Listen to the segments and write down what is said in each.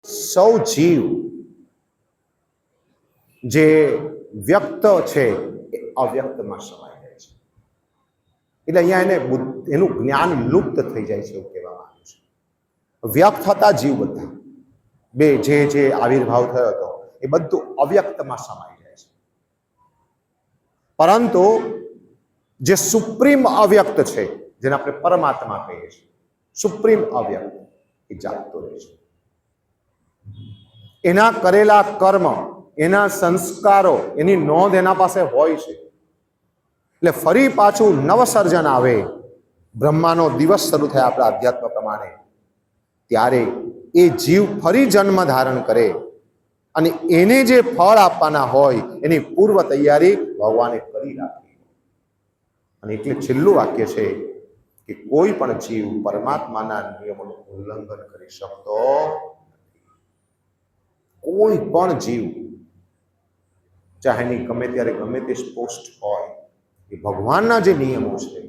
સૌ જીવ જે વ્યક્ત છે એ અવ્યક્તમાં સમાઈ જાય છે. એટલે અહીંયા એનું જ્ઞાન લુપ્ત થઈ જાય છે એવું કહેવામાં આવ્યું છે. વ્યક્ત હતા જીવ બધા બે જે આવિર્ભાવ થયો હતો એ બધું અવ્યક્તમાં સમાઈ જાય છે. પરંતુ જે સુપ્રીમ અવ્યક્ત છે, જેને આપણે પરમાત્મા કહીએ છીએ, સુપ્રીમ અવ્યક્ત, એ જાગતો રહે છે. એના કરેલા કર્મ, એના સંસ્કારો, એની નોંધ એના પાસે હોય છે. એટલે ફરી પાછું નવસર્જન આવે, બ્રહ્માનો દિવસ શરૂ થાય આપણા અધ્યાત્મ પ્રમાણે, ત્યારે એ જીવ ફરી જન્મ ધારણ કરે અને એને જે ફળ આપવાના હોય એની પૂર્વ તૈયારી ભગવાને કરી રાખી. અને એટલે છેલ્લું વાક્ય છે કે કોઈ પણ જીવ પરમાત્માના નિયમોનું ઉલ્લંઘન કરી શકતો નથી. કોઈ પણ જીવ, ચાહે એની ગમે ત્યારે ગમે તે પોસ્ટ હોય, એ ભગવાનના જે નિયમો છે,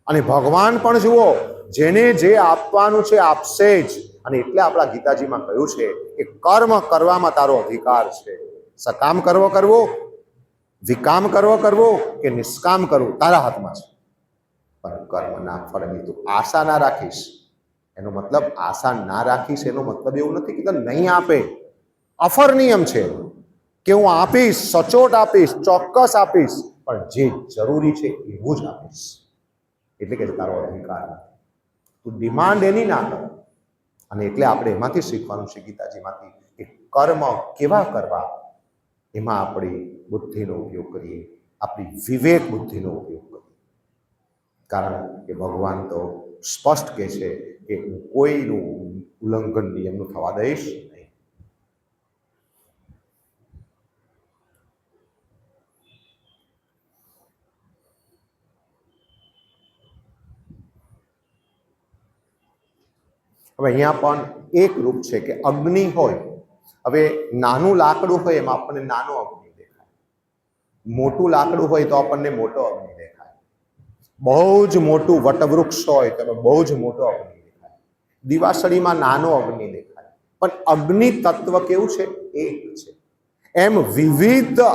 અને ભગવાન પણ જુઓ જેને જે આપવાનું છે આપશે જ. અને એટલે આપણા ગીતાજીમાં કહ્યું છે કે કર્મ કરવામાં તારો અધિકાર છે. સકામ કરવો, વિકામ કરવો કે નિષ્કામ કરવું તારા હાથમાં છે. પણ કર્મના ફળની તું આશા ના રાખીશ. એનો મતલબ આશા ના રાખીશ એનો મતલબ એવું નથી કે તને નહીં આપે. ઓફર નિયમ છે કે હું આપીશ, સચોટ આપીશ, ચોક્કસ આપીશ, પણ જે જરૂરી છે એવું જ આપીશ. એટલે કે તારો અધિકાર નથી. તું ડિમાન્ડ એની ના કર. અને એટલે આપણે એમાંથી શીખવાનું છે ગીતાજીમાંથી કે કર્મ કેવા કરવા, એમાં આપણી બુદ્ધિનો ઉપયોગ કરીએ, આપણી વિવેક બુદ્ધિનો ઉપયોગ કરીએ. કારણ કે ભગવાન તો સ્પષ્ટ કહે છે કે હું કોઈનું ઉલ્લંઘન નિયમનું થવા દઈશ નહીં. હવે અહીંયા પણ એક રૂપ છે કે અગ્નિ હોય. હવે નાનું લાકડું હોય એમાં આપણને નાનો અગ્નિ દેખાય, મોટું લાકડું હોય તો આપણને મોટો અગ્નિ દેખાય, બહુ જ મોટું વટવૃક્ષ હોય તો બહુ જ મોટો અગ્નિ દેખાય, દિવાસળીમાં નાનો અગ્નિ દેખાય. પણ અગ્નિ તત્વ કેવું છે? એક છે. એમ વિવિધ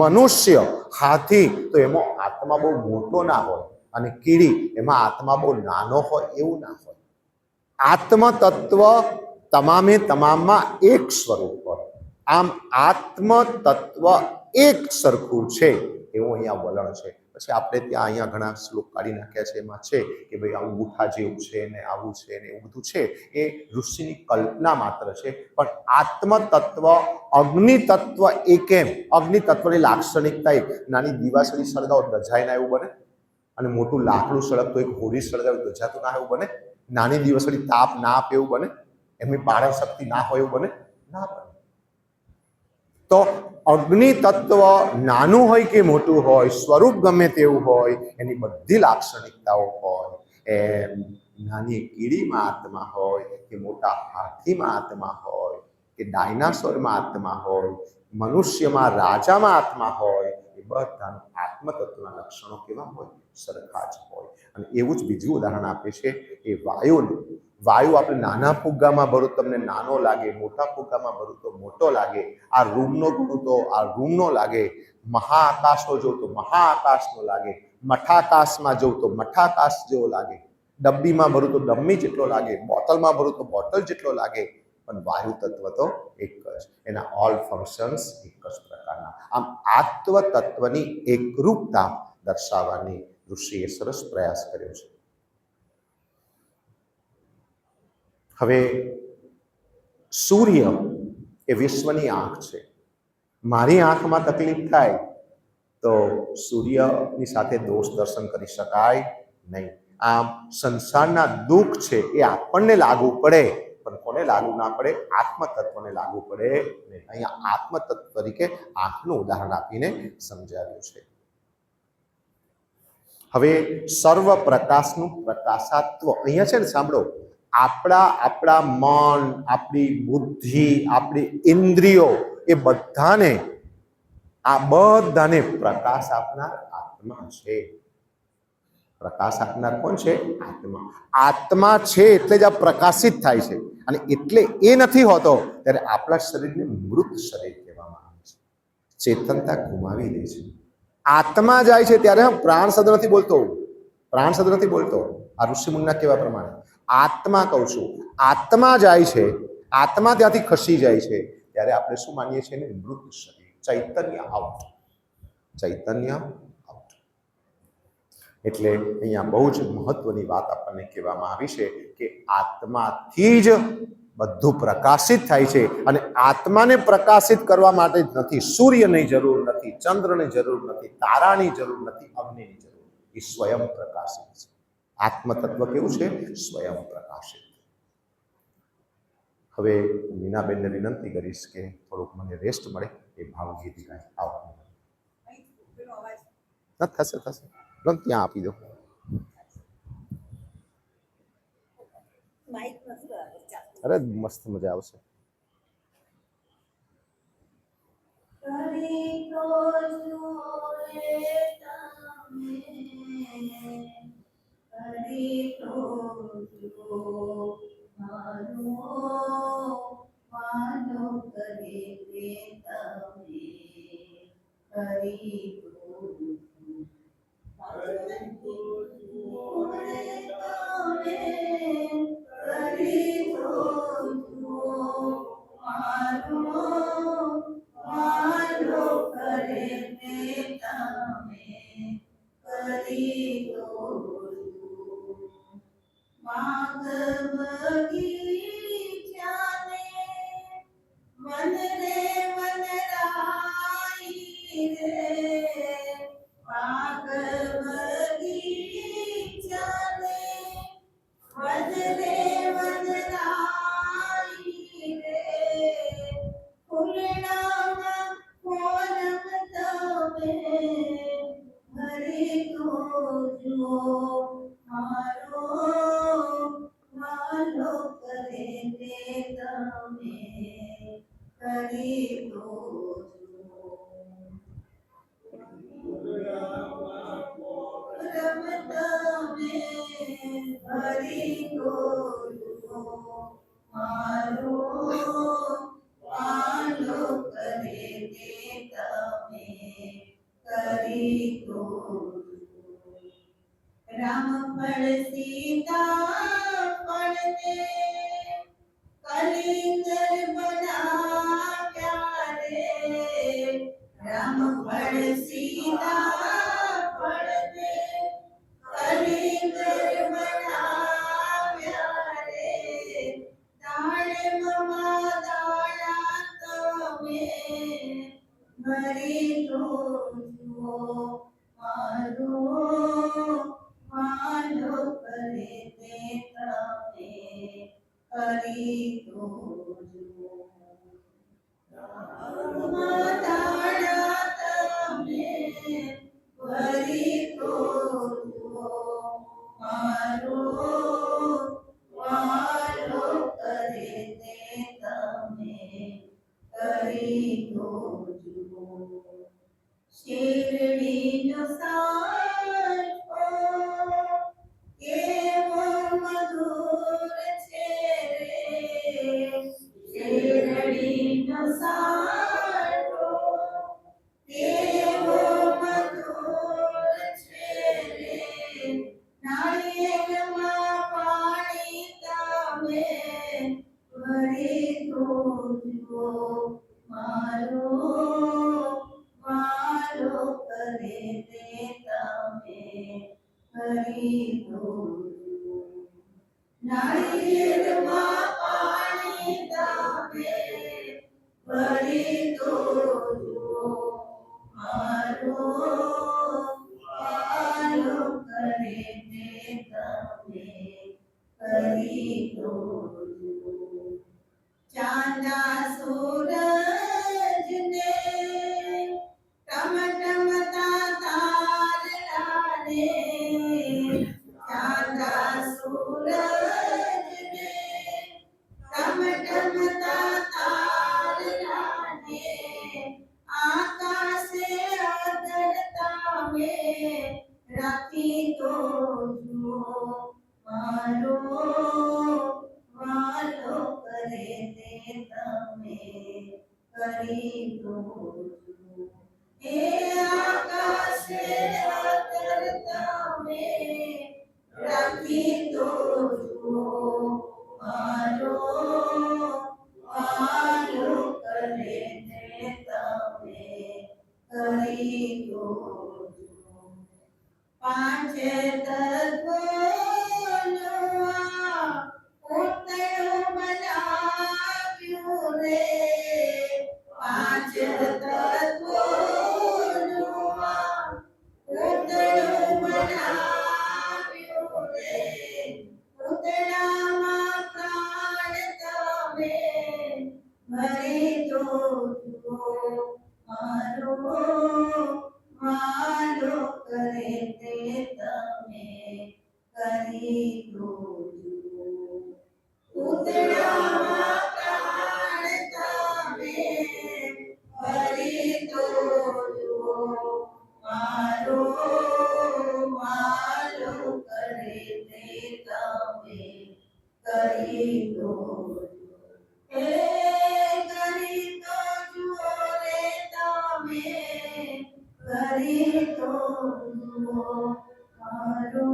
મનુષ્ય, હાથી તો એમાં આત્મા બહુ મોટો ના હોય, અને કીડી એમાં આત્મા બહુ નાનો હોય એવું ના હોય. આત્મ તત્વ તમામે તમામમાં એક સ્વરૂપ હોય. આમ આત્મ તત્વ એક સરખું છે એવું અહીંયા વલણ છે. પછી આપણે ત્યાં અહીંયા ઘણા શ્લોક કાઢી નાખ્યા છે. એમાં છે કે ભાઈ અંગૂઠા જેવું છે ને આવું છે ને એવું બધું છે, એ ઋષિની કલ્પના માત્ર છે. પણ આત્મ તત્વ, અગ્નિ તત્વ એકેમ. અગ્નિ તત્વની લાક્ષણિકતા એક, નાની દિવાસળી સળગાવો દજાય ના એવું બને, અને મોટું લાકડું સળગતું એક હોડી સળગાવી દજાતું ના એવું બને, નાની દિવસળી તાપ ના આપે એવું બને, એમની પાળન શક્તિ ના હોય એવું બને ના બને. તો અગ્નિ તત્વ નાનું હોય કે મોટું હોય, સ્વરૂપ ગમે તેવું હોય, એની બધી લાક્ષણિકતાઓ હોય. એમ નાની કીડીમાં આત્મા હોય કે મોટા હાથીમાં આત્મા હોય કે ડાયનાસોરમાં આત્મા હોય, મનુષ્યમાં રાજામાં આત્મા હોય, એ બધાનું આત્મતત્વના લક્ષણો કેવા હોય? સરખા જ હોય. અને એવું જ બીજું ઉદાહરણ આપે છે એ વાયુનું. વાયુ આપણે નાના ફુગ્ગામાં ભરું તમને નાનો લાગે, મોટા ફુગ્ગામાં ભરું તો મોટો લાગે. આ રૂમનો ભરું તો આ રૂમનો લાગે, મહાઆકાશનો જોઉં તો મહાઆકાશનો લાગે, મઠાકાશમાં જોઉં તો મઠાકાશ જેવો લાગે, ડબ્બીમાં ભરું તો ડમ્મી જેટલો લાગે, બોટલમાં ભરું તો બોટલ જેટલો લાગે. પણ વાયુ તત્વ તો એક જ, એના ઓલ ફંક્શન્સ એક જ પ્રકારના. આમ આત્મ તત્વની એકરૂપતા દર્શાવવાની ઋષિએ સરસ પ્રયાસ કર્યો છે. હવે સૂર્ય એ વિશ્વની આંખ છે. મારી આંખમાં તકલીફ થાય તો સૂર્યની સાથે દોષ દર્શન કરી શકાય નહીં. આમ સંસારના દુઃખ છે એ આપણને લાગુ પડે, પણ કોને લાગુ ના પડે? આત્મ તત્વને લાગુ પડે નહીં. અહીંયા આત્મ તત્વ તરીકે આંખનું ઉદાહરણ આપીને સમજાવ્યું છે. હવે સર્વ પ્રકાશનું પ્રકાશાત્વ અહીંયા છે ને, સાંભળો. આપણા મન, આપણી બુદ્ધિ, આપણી ઇન્દ્રિયો, એ બધાને પ્રકાશ આપનાર આત્મા છે. પ્રકાશ આપનાર કોણ છે? આત્મા. આત્મા છે એટલે જ આ પ્રકાશિત થાય છે, અને એટલે એ નથી હોતો ત્યારે આપણા શરીરને મૃત શરીર કહેવામાં આવે છે. ચેતનતા ગુમાવી દે છે. આત્મા જાય છે ત્યારે પ્રાણ શબ્દ નથી બોલતો, પ્રાણ શબ્દ નથી બોલતો. આ ઋષિમુનિના કહેવા પ્રમાણે આત્મા કહું છું. આત્મા જાય છે, આત્મા ત્યાંથી ખસી જાય છે ત્યારે આપણે શું માનીએ છીએ ને? મૃત શરીર. ચૈતન્ય આઉટ, ચૈતન્ય આઉટ. એટલે અહીંયા બહુ જ મહત્વની વાત આપણને કહેવામાં આવી છે કે આત્માથી જ બધું પ્રકાશિત થાય છે, અને આત્માને પ્રકાશિત કરવા માટે જ નથી સૂર્યની જરૂર નથી, ચંદ્રની જરૂર નથી, તારાની જરૂર નથી, અગ્નિની જરૂર. એ સ્વયં પ્રકાશિત છે. આત્મતત્વ કેવું છે? સ્વયં પ્રકાશિત. હવે મીનાબેનને વિનંતી કરીશ કે થોડુંક મને રેસ્ટ મળે, એ ભાવગીત ગાય. આવો. થશે થશે, ત્યાં આપી દો. અરે મસ્ત મજા આવશે. વાલો કરે તે તમે કરી દો એ આકાશે આદર તમે રાખી દો મારો વાલો કરે તે તમે કરી દો પાંચે તત્વોનું આ પૂતળું બનાવ્યું રે પાંચ તત્વોનું આ પૂતળું બનાવ્યું રે પૂતળામાં પ્રાણ તમે ભરી દો મારો વાલો કરે તે તમે કરી દો પૂતળામાં પ્રાણ તમે ભરી દો મારો વાલો કરે તે તમે કરી દો હે કરી દો રે તમે કરી દો મારો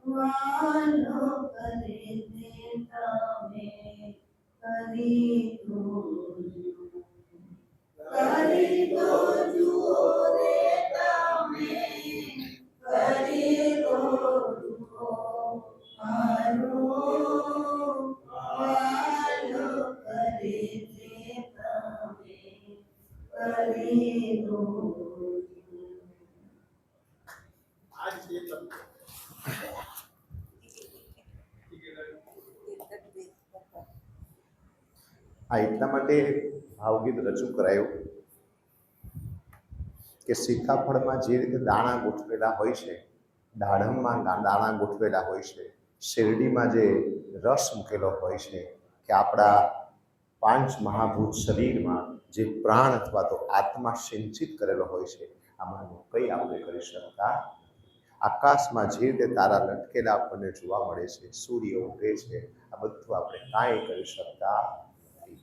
વાલો કરે તે તમે કરી દો કરી દો રે તમે કરી દો મારો વાલો કરે તે તમે કરી દો આ એટલા માટે ભાવગીત રજૂ કરાયું કે સીતાફળમાં જે રીતે દાણા ગોઠવેલા હોય છે, દાડમમાં દાણા ગોઠવેલા હોય છે, શેરડીમાં જે રસ મૂકેલો હોય છે, કે આપણા પાંચ મહાભૂત શરીરમાં જે પ્રાણ અથવા તો આત્મા સિંચિત કરેલો હોય છે, આમાંનું કંઈ આપણે કરી શકતા. આકાશમાં જે રીતે તારા લટકેલા આપણને જોવા મળે છે, સૂર્ય ઉગે છે, આ બધું આપણે કાંઈ કરી શકતા નથી.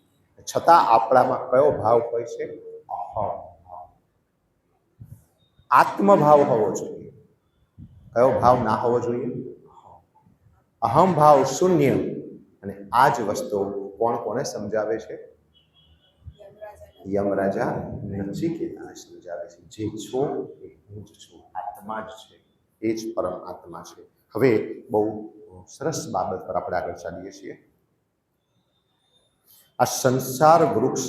છતાં આપણામાં કયો ભાવ હોય છે? અહમ ભાવ. આત્મભાવ હોવો જોઈએ. કયો ભાવ ના હોવો જોઈએ? અહમ ભાવ શૂન્ય. અને આ જ વસ્તુ કોણ કોને સમજાવે છે? યમરાજા નચિકેતાને સમજાવે છે. જે છો એ હું જ છું, આત્મા જ છે, એ જ પરમ આત્મા છે. હવે બહુ સરસ બાબત પર આપણે આગળ ચાલીએ છીએ. આ સંસાર વૃક્ષ,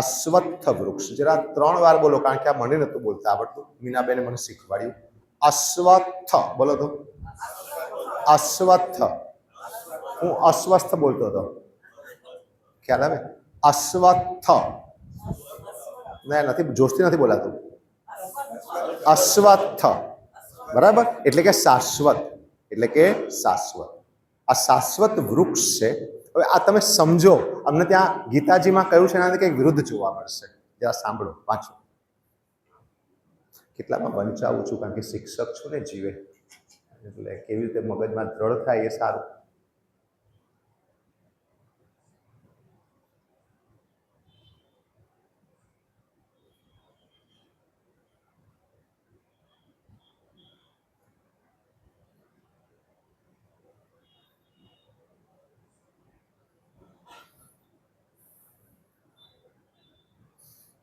અશ્વત્થ વૃક્ષ, જરા 3 વાર બોલો, કારણ કે આ મને નતું બોલતા આવડતું. મીનાબેને મને શીખવાડ્યું. અશ્વત્થ બોલો તો. અશ્વત્થ. હું અસ્વસ્થ બોલતો હતો, ખ્યાલ આવે? અશ્વત્થ. ના નથી, જોશથી નથી બોલાતું. અશ્વત્થ, બરાબર? એટલે કે શાશ્વત, એટલે કે શાશ્વત. આ શાશ્વત વૃક્ષ છે. હવે આ તમે સમજો. અમને ત્યાં ગીતાજીમાં કહ્યું છે એનાથી કંઈક વિરુદ્ધ જોવા મળશે. જરા સાંભળો પાછું. કેટલામાં વંચાવું છું, કારણ કે શિક્ષક છું ને જીવે, એટલે કેવી રીતે મગજમાં દ્રઢ થાય એ સારું.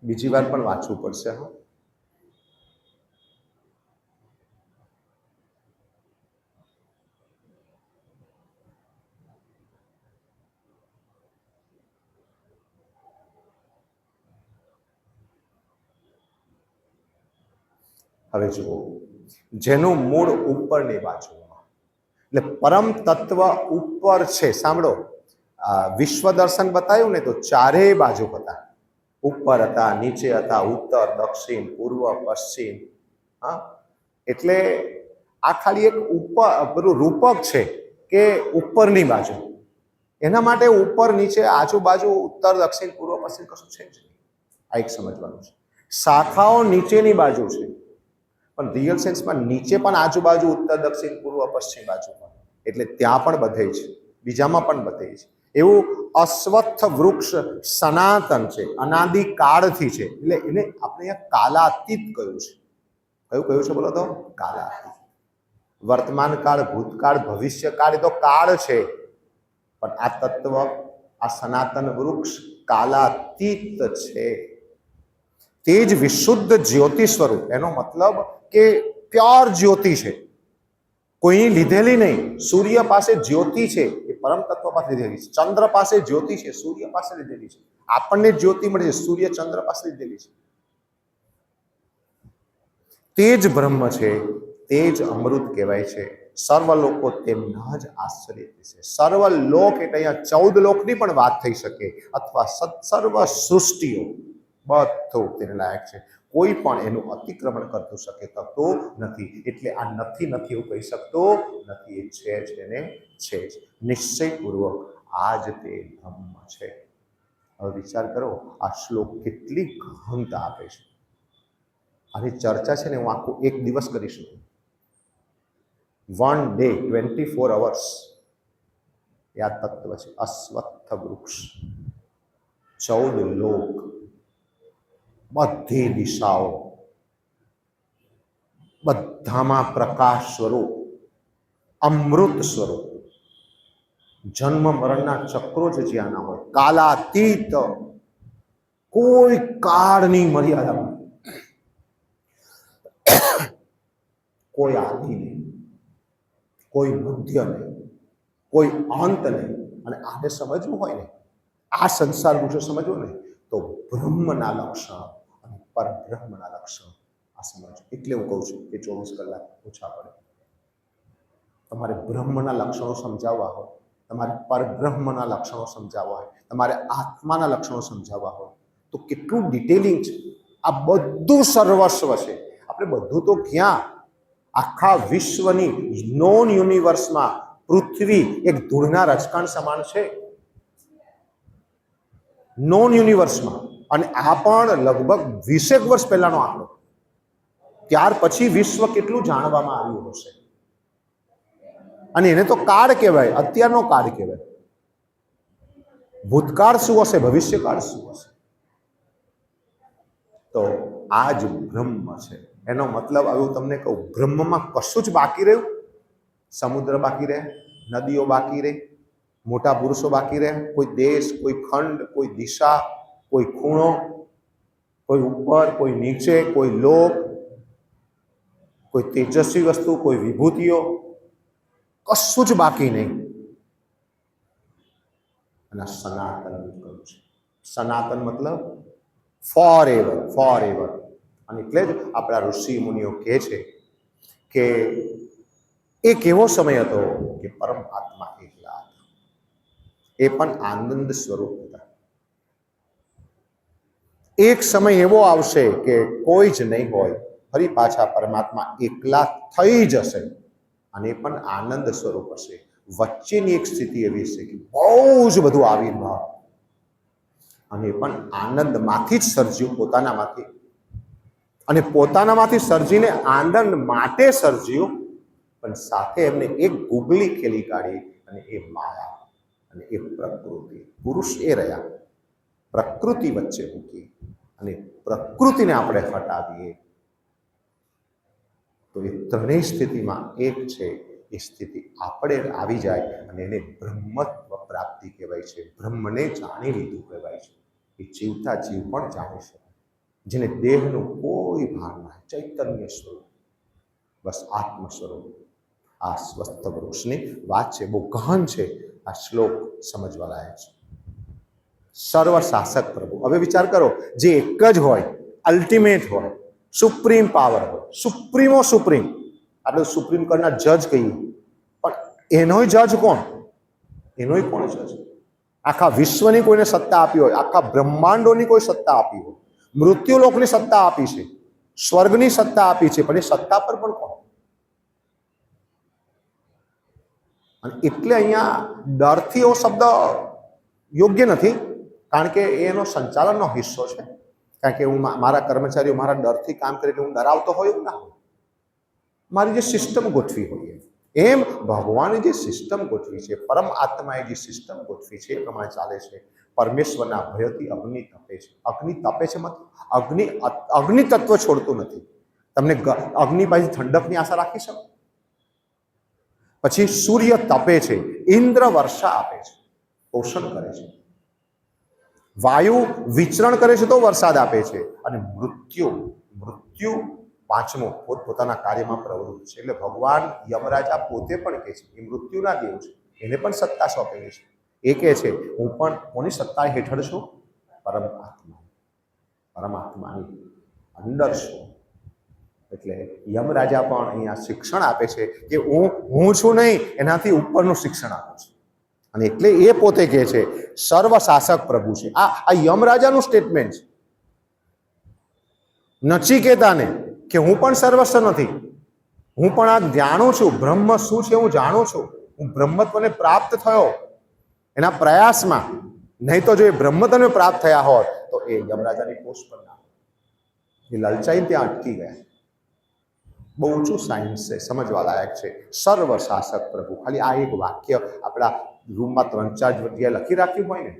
બીજી વાર પણ વાંચવું પડશે. હા, હવે જુઓ, જેનું મૂળ ઉપરની બાજુમાં, એટલે પરમ તત્વ ઉપર છે. સાંભળો, વિશ્વ દર્શન બતાવ્યું ને તો ચારેય બાજુ હતા. ઉપર હતા, નીચે હતા, ઉત્તર, દક્ષિણ, પૂર્વ, પશ્ચિમ. હા, એટલે આ ખાલી એક ઉપર પેલું રૂપક છે કે ઉપરની બાજુ. એના માટે ઉપર નીચે આજુબાજુ ઉત્તર દક્ષિણ પૂર્વ પશ્ચિમ કશું છે જ નહીં. આ એક સમજવાનું છે. શાખાઓ નીચેની બાજુ છે, પણ રિયલ સેન્સમાં નીચે પણ આજુબાજુ ઉત્તર દક્ષિણ પૂર્વ પશ્ચિમ બાજુ પણ. એટલે ત્યાં પણ બધે છે, બીજામાં પણ બધે છે. એવું અશ્વત્થ વૃક્ષ સનાતન છે, અનાદિકાળથી છે, એટલે એને આપણે અહીંયા કાલાતીત કહ્યું છે. કયું કહ્યું છે બોલો તો? કાલાતીત. વર્તમાન કાળ, ભૂતકાળ, ભવિષ્યકાળ એ તો કાળ છે, પણ આ તત્વ, આ સનાતન વૃક્ષ કાલાતીત છે. તે જ વિશુદ્ધ જ્યોતિ સ્વરૂપ. એનો મતલબ કે પ્યોર જ્યોતિ છે, કોઈની લીધેલી નહીં. સૂર્ય પાસે જ્યોતિ છે, એ પરમ તત્વ પાસે લીધેલી છે. ચંદ્ર પાસે જ્યોતિ છે, સૂર્ય પાસે લીધેલી છે. આપણને જ્યોતિ મળે છે, સૂર્ય ચંદ્ર પાસે લીધેલી છે. તે જ બ્રહ્મ છે, તે જ અમૃત કહેવાય છે. સર્વ લોકો તેમના જ આશ્રય છે. સર્વ લોક એટલે અહીંયા 14 લોકની પણ વાત થઈ શકે, અથવા સર્વ સૃષ્ટિઓ, બધું તેને લાયક છે. કોઈ પણ એનું અતિક્રમણ કરતું શકે થતો નથી. એટલે આ નથી નથી એવું કહી શકતો નથી. એ છે જ, એને છે જ. નિશ્ચયપૂર્વક આ જ તે બ્રહ્મ છે. હવે વિચાર કરો, આ શ્લોક કેટલી ગહનતા આપે છે. આની ચર્ચા છે ને હું આખું એક દિવસ કરી શકું. 1 day 24 hours એ આ તત્વ છે. અશ્વત્થ વૃક્ષ, 14 લોક, બધી દિશાઓ, બધામાં પ્રકાશ સ્વરૂપ, અમૃત સ્વરૂપ, જન્મ મરણના ચક્રો જ જ્યાં ના હોય, કાલાતીત, કોઈ કાળની મર્યાદામાં, કોઈ આદિ નહીં, કોઈ મધ્ય નહીં, કોઈ અંત નહીં. અને આને સમજવું હોય ને, આ સંસાર વિશે સમજવું ને, તો બ્રહ્મના લક્ષણ અને પરબ્રહ્મના લક્ષણ આ સમજવું. એટલે હું કહું છું કે 24 કલાક ઓછા પડે. તમારે બ્રહ્મના લક્ષણો સમજાવવા હોય, તમારે પરબ્રહ્મના લક્ષણો સમજાવવા હોય, તમારે આત્માના લક્ષણો સમજાવવા હોય, તો કેટલું ડિટેલિંગ છે. આ બધું સર્વસ્વ છે. આપણે બધું તો ક્યાં, આખા વિશ્વની નોન યુનિવર્સમાં પૃથ્વી એક ધૂળના રજકણ સમાન છે, નોન યુનિવર્સમાં. અને આ પણ લગભગ 20 વર્ષ પહેલાનો આંકડો. ત્યાર પછી વિશ્વ કેટલું જાણવામાં આવ્યું હશે. અને એને તો કાળ કહેવાય, અત્યારનો કાળ કહેવાય. ભૂતકાળ શું હશે, ભવિષ્યકાળ શું હશે? તો આ જ બ્રહ્મ છે. એનો મતલબ આવ્યું તમને કહું, બ્રહ્મમાં કશું જ બાકી રહ્યું? સમુદ્ર બાકી રહે, નદીઓ બાકી રહે, મોટા પુરુષો બાકી રહે, કોઈ દેશ, કોઈ ખંડ, કોઈ દિશા, કોઈ ખૂણો, કોઈ ઉપર, કોઈ નીચે, કોઈ લોક, કોઈ તેજસ્વી વસ્તુ, કોઈ વિભૂતિઓ, કશું જ બાકી નહીં. અને સનાતન કહ્યું છે. સનાતન મતલબ ફોર એવર, ફોર એવર. અને એટલે જ આપણા ઋષિ મુનિઓ કહે છે કે એક એવો સમય હતો કે પરમાત્મા એકલા હતા, એ પણ આનંદ સ્વરૂપ હતા. એક સમય એવો આવશે કે કોઈ જ નહીં હોય, ફરી પાછા પરમાત્મા એકલા થઈ જશે, અને એ પણ આનંદ સ્વરૂપ હશે. વચ્ચેની એક સ્થિતિ એવી છે કે બહુ જ બધું આવિર્ભાવ, અને એ પણ આનંદમાંથી જ સર્જ્યું, પોતાનામાંથી. અને પોતાનામાંથી સર્જીને આનંદ માટે સર્જ્યું, પણ સાથે એમને એક ગુગલી ખેલી કાઢી, અને એ માયા અને એ પ્રકૃતિ. પુરુષ એ રહ્યા, પ્રકૃતિ વચ્ચે મૂકી અને પ્રકૃતિને આપણે હટાવીએ, તો એ ત્રણેય સ્થિતિમાં એક છે. એ સ્થિતિ આપણે આવી જાય અને એને બ્રહ્મત્વ પ્રાપ્તિ કહેવાય છે. બ્રહ્મને જાણી લીધું કહેવાય છે. એ જીવતા જીવ પણ જાણી શકે, જેને દેહનું કોઈ ભાન નહીં, ચૈતન્ય સ્વરૂપ, બસ આત્મ સ્વરૂપ. આ સ્વસ્થ વૃક્ષની વાત છે, બહુ ગહન છે. આ શ્લોક સમજવા લાયક છે. સર્વ શાસક પ્રભુ. હવે વિચાર કરો, જે એક જ હોય, અલ્ટિમેટ હોય, સુપ્રીમ પાવર હોય, સુપ્રીમો સુપ્રીમ, આપણે સુપ્રીમ કોર્ટના જજ કહીએ, પણ એનોય જજ કોણ? એનોય કોણ જજ? આખા વિશ્વની કોઈને સત્તા આપી હોય, આખા બ્રહ્માંડોની કોઈ સત્તા આપી હોય, મૃત્યુલોકની સત્તા આપી છે, સ્વર્ગની સત્તા આપી છે, પણ એ સત્તા પર પણ કોણ? અને એટલે અહીંયા ડરથી એવો શબ્દ યોગ્ય નથી, કારણ કે એનો સંચાલનનો હિસ્સો છે. કારણ કે હું મારા કર્મચારીઓ મારા ડરથી કામ કરે એટલે હું ડરાવતો હોય એવું ના હોય. મારી જે સિસ્ટમ ગોઠવી હોય, એમ ભગવાને જે સિસ્ટમ ગોઠવી છે, પરમ આત્માએ જે સિસ્ટમ ગોઠવી છે એ પ્રમાણે ચાલે છે. પરમેશ્વરના ભયથી અગ્નિ તપે છે. અગ્નિ તપે છે મતલબ અગ્નિ તત્વ છોડતું નથી. તમને અગ્નિ પાસે ઠંડકની આશા રાખી શકો? પછી સૂર્ય તપે છે, ઇન્દ્ર વર્ષા આપે છે, પોષણ કરે છે, વાયુ વિચરણ કરે છે તો વરસાદ આપે છે, અને મૃત્યુ પાંચમો પોતપોતાના કાર્યમાં પ્રવૃત્ત છે. એટલે ભગવાન યમરાજા પોતે પણ કહે છે એ મૃત્યુના દેવ છે, એને પણ સત્તા સોંપેલી છે. એ કહે છે હું પણ કોની સત્તા હેઠળ છું? પરમાત્માની અંદર છું. એટલે યમરાજા પણ અહીંયા શિક્ષણ આપે છે કે હું છું નહીં, એનાથી ઉપરનું શિક્ષણ આપું છું. અને એટલે એ પોતે કહે છે સર્વશાસક પ્રભુ છે. આ યમરાજાનું સ્ટેટમેન્ટ છે. નચિકેતાને કે હું પણ સર્વસ્વ નથી, હું પણ આ જાણું છું, બ્રહ્મ શું છે હું જાણું છું, હું બ્રહ્મત્વને પ્રાપ્ત થયો એના પ્રયાસમાં. નહીં તો જો એ બ્રહ્મત્વને પ્રાપ્ત થયા હોત તો એ યમરાજાની પોસ્ટ પર ના, એ લલચાઈ ત્યાં અટકી ગયા. બહુ ઊંચું સાયન્સ છે, સમજવા લાયક છે. સર્વશાસક પ્રભુ. ખાલી આ એક વાક્ય આપણા રૂમમાં 3-4 જગ્યાએ લખી રાખ્યું હોય ને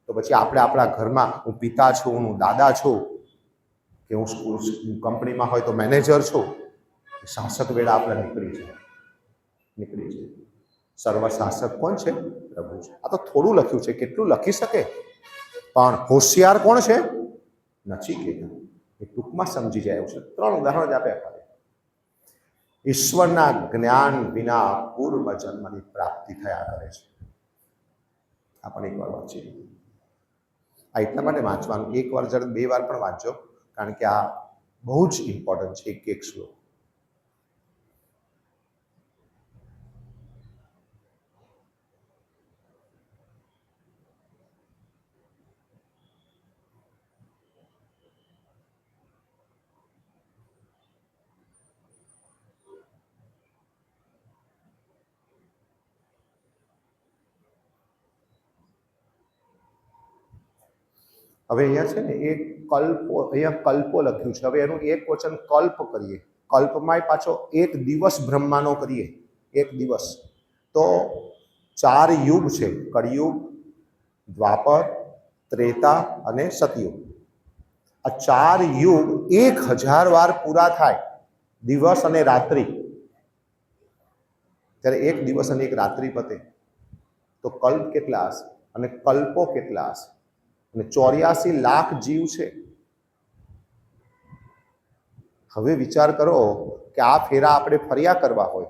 તો પછી આપણે આપણા ઘરમાં હું પિતા છું, હું દાદા છું, કે હું કંપનીમાં હોય તો મેનેજર છું, શાસક વેળા આપણે નીકળી જાય. સર્વશાસક કોણ છે? પ્રભુ છે. આ તો થોડું લખ્યું છે, કેટલું લખી શકે, પણ હોશિયાર કોણ છે? નચિકેતા. એ ટૂંકમાં સમજી જાય એવું છે. 3 ઉદાહરણ જ આપ્યા ખાલી. ઈશ્વરના જ્ઞાન વિના પૂર્વ જન્મની પ્રાપ્તિ થયા કરે છે. આપણે એકવાર વાંચીએ. આ એટલા માટે વાંચવાનું, એક વાર જરા 2 વાર પણ વાંચો, કારણ કે આ બહુ જ ઇમ્પોર્ટન્ટ છે. એક શ્લોક. હવે અહીંયા છે ને એક કલ્પો, અહીંયા કલ્પો લખ્યું છે. હવે એનું એક વચન કલ્પ કરીએ. કલ્પમાંય પાછો એક દિવસ બ્રહ્માનો કરીએ, એક દિવસ. તો 4 યુગ છે, કળિયુગ, દ્વાપર, ત્રેતા અને સતયુગ. આ 4 યુગ 1000 વાર પૂરા થાય, દિવસ અને રાત્રિ. ત્યારે એક દિવસ અને એક રાત્રિ પતે તો કલ્પ કેટલા હશે અને કલ્પો કેટલા હશે? અને 84 લાખ જીવ છે. હવે વિચાર કરો કે આ ફેરા આપણે ફર્યા કરવા હોય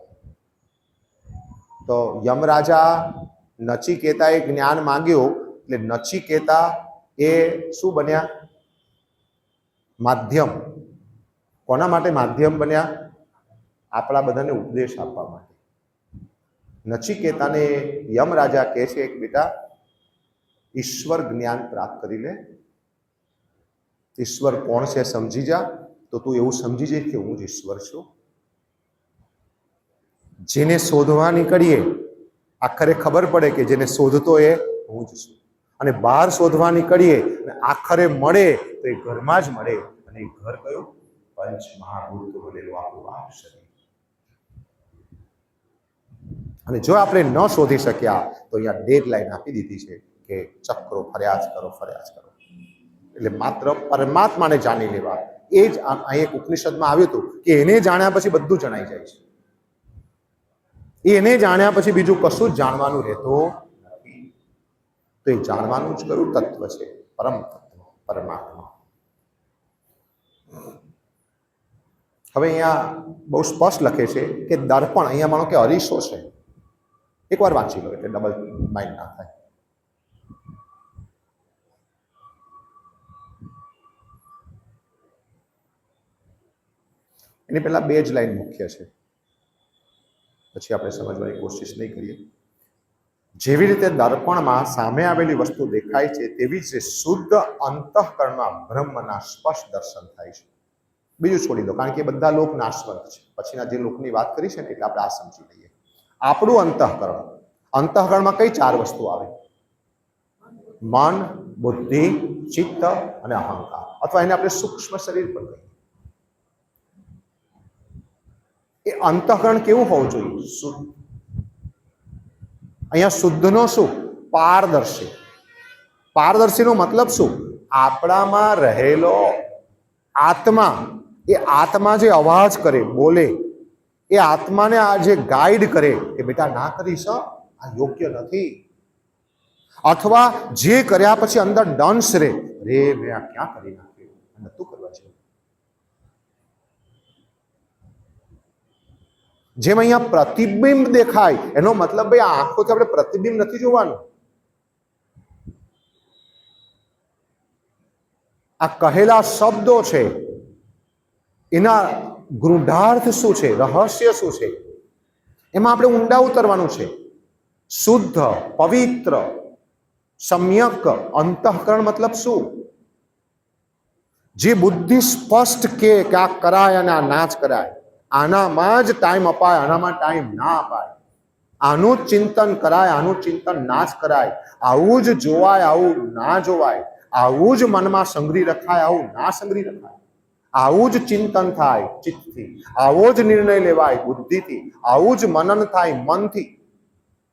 તો યમરાજા નચિકેતાએ જ્ઞાન માંગ્યું, એટલે નચિકેતા એ શું બન્યા? માધ્યમ. કોના માટે માધ્યમ બન્યા? આપણા બધાને ઉપદેશ આપવા માટે. નચિકેતાને યમરાજા કહે છે કે બેટા ઈશ્વર જ્ઞાન પ્રાપ્ત કરી લે, ઈશ્વર કોણ છે સમજી જા, તો તું એવું સમજી જાય કે હું જ ઈશ્વર છું. જેને શોધવા નીકળીએ આખરે ખબર પડે કે જેને શોધતો એ હું જ છું. અને બહાર શોધવા નીકળીએ અને આખરે મળે તો એ ઘરમાં જ મળે. અને એ ઘર કયું? પંચ મહાભૂત બનેલું આપણું આ શરીર. અને જો આપણે ન શોધી શક્યા તો અહીંયા ડેડલાઈન આપી દીધી છે કે ચક્રો ફર્યા જ કરો, ફર્યા જ કરો. એટલે માત્ર પરમાત્માને જાણી લેવા. એ જ અહીં એક ઉપનિષદમાં આવ્યું હતું કે એને જાણ્યા પછી બધું જણાઈ જાય છે. એને જાણ્યા પછી બીજું કશું જ જાણવાનું રહેતું નથી. તો એ જાણવાનું જ કયું તત્વ છે? પરમ તત્વ, પરમાત્મા. હવે અહીંયા બહુ સ્પષ્ટ લખે છે કે દર્પણ, અહીંયા માનો કે અરીસો છે. એકવાર વાંચી લો એટલે ડબલ માઇન્ડ ના થાય. એની પહેલા 2 જ લાઈન મુખ્ય છે, પછી આપણે સમજવાની કોશિશ નહીં કરીએ. જેવી રીતે દર્પણમાં સામે આવેલી વસ્તુ દેખાય છે તેવી જ શુદ્ધ અંતઃકરણમાં બ્રહ્મના સ્પષ્ટ દર્શન થાય છે. બીજું છોડી દો, કારણ કે બધા લોક નાશવંત છે. પછીના જે લોકની વાત કરી છે ને એટલે આપણે આ સમજી લઈએ. આપણું અંતઃકરણ, અંતઃકરણમાં કઈ 4 વસ્તુ આવે? મન, બુદ્ધિ, ચિત્ત અને અહંકાર, અથવા એને આપણે સૂક્ષ્મ શરીર પણ કહીએ. એ અંતઃકરણ કેવું હોવું જોઈએ? શુદ્ધ. અહીંયા શુદ્ધનો શું? પારદર્શી. પારદર્શીનો મતલબ શું? આપણામાં રહેલો આત્મા, એ આત્મા જે અવાજ કરે, બોલે, એ આત્માને આ જે ગાઈડ કરે કે બેટા ના કરીશ, આ યોગ્ય નથી, અથવા જે કર્યા પછી અંદર ડંસ રે, રે મેં આ ક્યાં કરી નાખ્યું, નતું કરવા છે. જેમ અહીંયા પ્રતિબિંબ દેખાય, એનો મતલબ ભાઈ આંખોથી આપણે પ્રતિબિંબ નથી જોવાનું. આ કહેલા શબ્દો છે, એના ગૂઢાર્થ શું છે, રહસ્ય શું છે, એમાં આપણે ઊંડા ઉતરવાનું છે. શુદ્ધ, પવિત્ર, સમ્યક અંતઃકરણ મતલબ શું? જે બુદ્ધિ સ્પષ્ટ કે આ કરાય અને આ ના જ કરાય, આનામાં જ ટાઈમ અપાય, આનામાં ટાઈમ ના અપાય, આનું જ ચિંતન કરાય, આનું ચિંતન ના જ કરાય, આવું જ જોવાય, આવું ના જોવાય, આવું જ મનમાં સંગ્રહી રખાય, આવું ના સંગ્રહી રખાય, આવું જ ચિંતન થાય ચિત્તથી, આવો જ નિર્ણય લેવાય બુદ્ધિથી, આવું જ મનન થાય મનથી,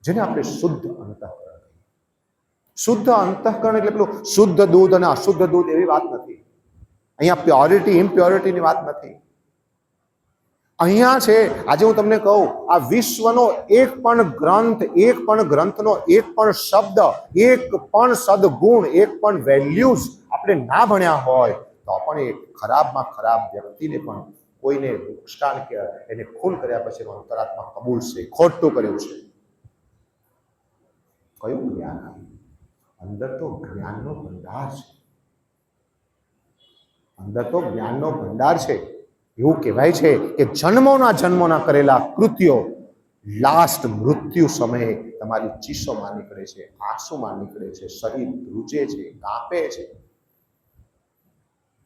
જેને આપણે શુદ્ધ અંતઃકરણ. શુદ્ધ અંતઃકરણ એટલે પેલું શુદ્ધ દૂધ અને અશુદ્ધ દૂધ એવી વાત નથી. અહીંયા પ્યોરિટી ઇમ્પ્યોરિટીની વાત નથી. અહીંયા છે, આજે હું તમને કહું, આ વિશ્વનો એક પણ ગ્રંથ, એક પણ ગ્રંથનો એક પણ શબ્દ, એક પણ સદગુણ, એક પણ વેલ્યુઝ આપણે ના ભણ્યા હોય તો પણ એ ખરાબમાં ખરાબ વ્યક્તિને પણ કોઈને નુકસાન કે એને ખૂન કર્યા પછી અંતરાત્મા કબૂલ છે, ખોટું કર્યું છે. કયું જ્ઞાન? અંદર તો જ્ઞાનનો ભંડાર છે, અંદર તો જ્ઞાનનો ભંડાર છે. એવું કહેવાય છે કે જન્મોના કરેલા કૃત્યો લાસ્ટ મૃત્યુ સમયે તમારી ચીસોમાં નીકળે છે, આંસુમાં નીકળે છે, શરીર ધ્રુજે છે, કાંપે છે.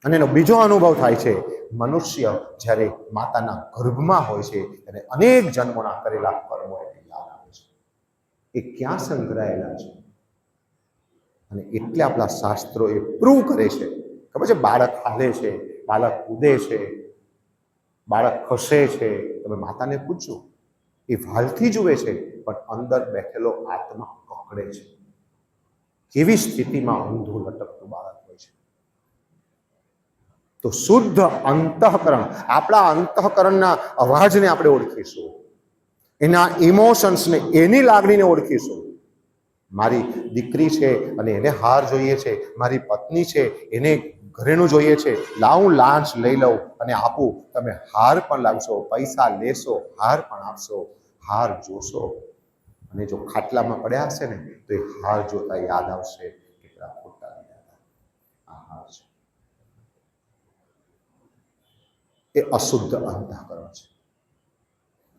અને એનો બીજો અનુભવ થાય છે, મનુષ્ય જ્યારે માતાના ગર્ભમાં હોય છે ત્યારે અનેક જન્મોના કરેલા કર્મો એને યાદ આવે છે. એ ક્યાં સંગ્રહાયેલા છે? અને એટલે આપણા શાસ્ત્રો એ પ્રૂવ કરે છે. ખબર છે, બાળક હાલે છે, બાળક કૂદે છે, બાળક ખસે છે, તમે માતાને પૂછો, એ વાલથી જુએ છે, પણ અંદર બેઠેલો આત્મા પકડે છે. કેવી સ્થિતિમાં ઊંધું લટકતું બાળક હોય છે. તો શુદ્ધ અંતઃકરણ, આપણા અંતઃકરણના અવાજને આપણે ઓળખીશું, એના ઇમોશન્સને, એની લાગણીને ઓળખીશું. મારી દીકરી છે અને એને હાર જોઈએ છે, મારી પત્ની છે એને ઘરેણું જોઈએ છે, લાવું લાંચ લઈ લઉં અને આપું, તમે હાર પણ લાવશો, પૈસા લેશો, હાર પણ આપશો, હાર જોશો, અને જો ખાટલામાં પડ્યા હશે ને તો એ હાર જોતા યાદ આવશે કેટલા ખોટા લીધા આ હાર છે. એ અશુદ્ધ અંતઃકરણ છે.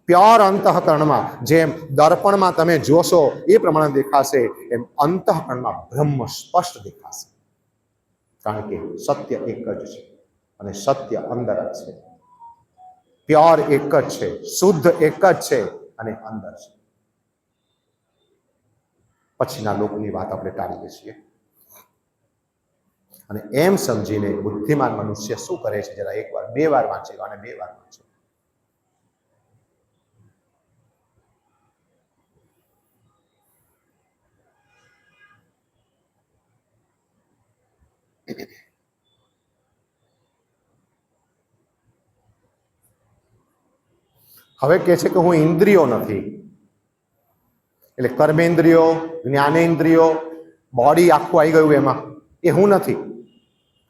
પ્યોર અંતઃકરણમાં જેમ દર્પણમાં તમે જોશો એ પ્રમાણે દેખાશે, એમ અંતઃકરણમાં બ્રહ્મ સ્પષ્ટ દેખાશે. કારણ કે સત્ય એક જ છે અને સત્ય અંદર જ છે. પ્યોર એક જ છે, શુદ્ધ એક જ છે અને અંદર છે. પછીના લોકોની વાત આપણે ટાળીએ છીએ અને એમ સમજીને બુદ્ધિમાન મનુષ્ય શું કરે છે? જરા એકવાર, બે વાર વાંચી લો અને બે વાર વાંચો. હવે કે છે કે હું ઇન્દ્રિયો નથી, એટલે કર્મેન્દ્રિયો, જ્ઞાનેન્દ્રિયો, બોડી આખું આવી ગયું એમાં, એ હું નથી.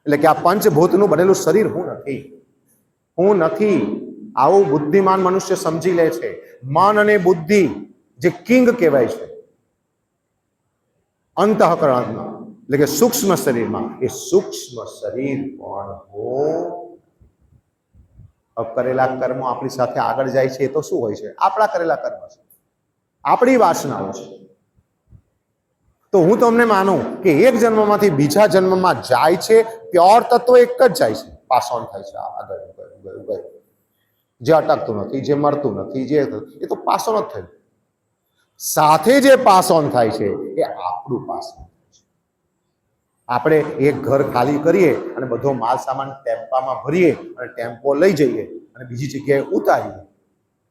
એટલે કે આ પંચભૂતનું બનેલું શરીર હું નથી, હું નથી. આવું બુદ્ધિમાન મનુષ્ય સમજી લે છે. મન અને બુદ્ધિ જે કિંગ કહેવાય છે અંતઃકરણમાં, એટલે કે સૂક્ષ્મ શરીરમાં, એ સૂક્ષ્મ શરીર પણ હું. કરેલા કર્મો આપણી સાથે આગળ જાય છે, એ તો શું હોય છે? આપણા કરેલા કર્મ છે, આપણી વાસનાઓ છે. તો હું તમને માનું કે એક જન્મમાંથી બીજા જન્મમાં જાય છે, પ્યોર તત્વ એક જ જાય છે, પાસ ઓન થાય છે આગળ. જે અટકતું નથી, જે મરતું નથી, જે એ તો પાસ ઓન જ થયું. સાથે જે પાસ ઓન થાય છે એ આપણું પાસ ઓન થાય છે. આપણે એક ઘર ખાલી કરીએ અને બધો માલ સામાન ટેમ્પામાં ભરીએ અને ટેમ્પો લઈ જઈએ અને બીજી જગ્યાએ ઉતારીએ,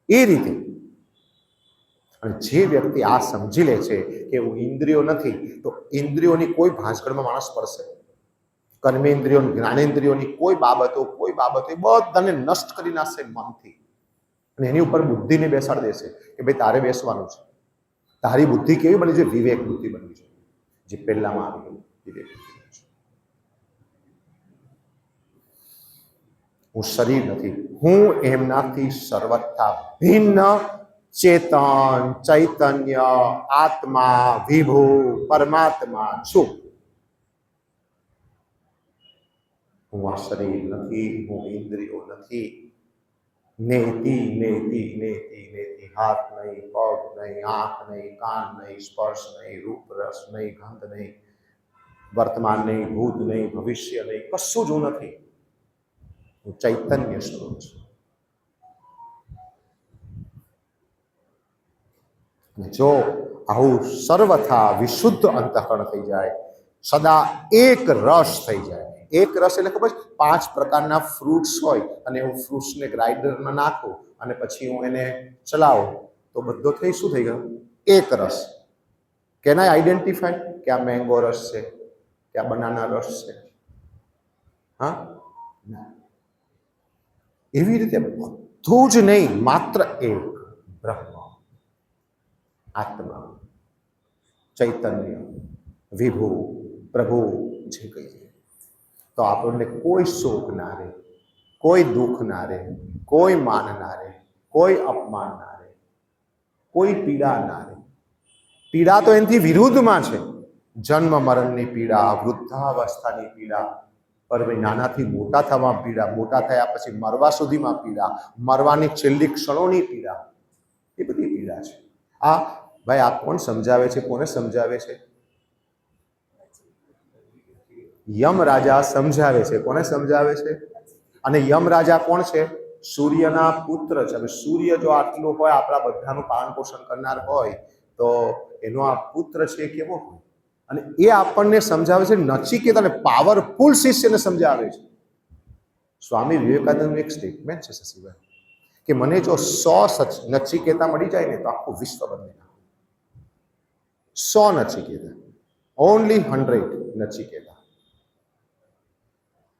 એ રીતે. અને જે વ્યક્તિ આ સમજી લે છે કે હું ઇન્દ્રિયો નથી, તો ઇન્દ્રિયોની કોઈ ભાંજગડમાં માણસ પડશે? કર્મેન્દ્રિયો, જ્ઞાનેન્દ્રિયોની કોઈ બાબતો એ બધાને નષ્ટ કરી નાખશે મનથી, અને એની ઉપર બુદ્ધિને બેસાડી દેશે કે ભાઈ તારે બેસવાનું છે. તારી બુદ્ધિ કેવી બની છે? વિવેક બુદ્ધિ બનવી છે, જે પહેલામાં આવી ગયું વિવેક બુદ્ધિ. હું શરીર નથી, હું એમનાથી સર્વથા ભિન્ન ચેતન, ચૈતન્ય, આત્મા, વિભુ, પરમાત્મા છું. હું આ શરીર નથી, હું ઇન્દ્રિયો નથી. નેતિ નેતિ નેતિ નેતિ, હાથ નહીં, પગ નહીં, આંખ નહીં, કાન નહીં, સ્પર્શ નહીં, રૂપ રસ નહીં, ગંધ નહીં, વર્તમાન નહીં, ભૂત નહીં, ભવિષ્ય નહીં, કશું જ હું નથી. હું ચૈતન્ય સ્વરૂપ છું. જો આવું સર્વથા વિશુદ્ધ અંતઃકરણ થઈ જાય, સદા એક રસ થઈ જાય. એક રસ એટલે ખબર છે? 5 પ્રકારના ફ્રૂટ્સ હોય અને હું ફ્રૂટ્સને ગ્રાઇન્ડરમાં નાખું અને પછી હું એને ચલાવું તો બધો થઈ શું થઈ ગયો? એક રસ. કેન આઈ આઈડેન્ટિફાય કે આ મેંગો રસ છે, કે આ બનાના રસ છે? હા, એવી રીતે બધું જ નહીં, માત્ર એક બ્રહ્મ, આત્મા, ચૈતન્ય, વિભુ, પ્રભુ જે કહીએ, તો આપણને કોઈ શોક ના રહે, કોઈ દુઃખ ના રહે, કોઈ માન ના રહે, કોઈ અપમાન ના રહે, કોઈ પીડા ના રહે. પીડા તો એનાથી વિરુદ્ધમાં છે. જન્મ મરણની પીડા, વૃદ્ધાવસ્થાની પીડા, પર નાનાથી મોટા થવામાં પીડા, મોટા થયા પછી મરવા સુધીમાં પીડા, મરવાની છેલ્લી ક્ષણોની પીડા, એ બધી પીડા છે. આ ભાઈ આ કોણ સમજાવે છે? કોને સમજાવે છે? યમ રાજા સમજાવે છે. કોને સમજાવે છે? અને યમ રાજા કોણ છે? સૂર્યના પુત્ર છે. હવે સૂર્ય જો આટલું હોય, આપણા બધાનું પાલન પોષણ કરનાર હોય, તો એનો આ પુત્ર છે કેવો હોય? અને એ આપણને સમજાવે છે. નચિકેતાને, પાવરફુલ શિષ્યને સમજાવે છે. સ્વામી વિવેકાનંદનું એક સ્ટેટમેન્ટ છે શશીભાઈ, કે મને જો 100 નચિકેતા મળી જાય ને તો આખું વિશ્વ બદલી નાખે. 100 નચિકેતા, ઓનલી 100 નચિકેતા,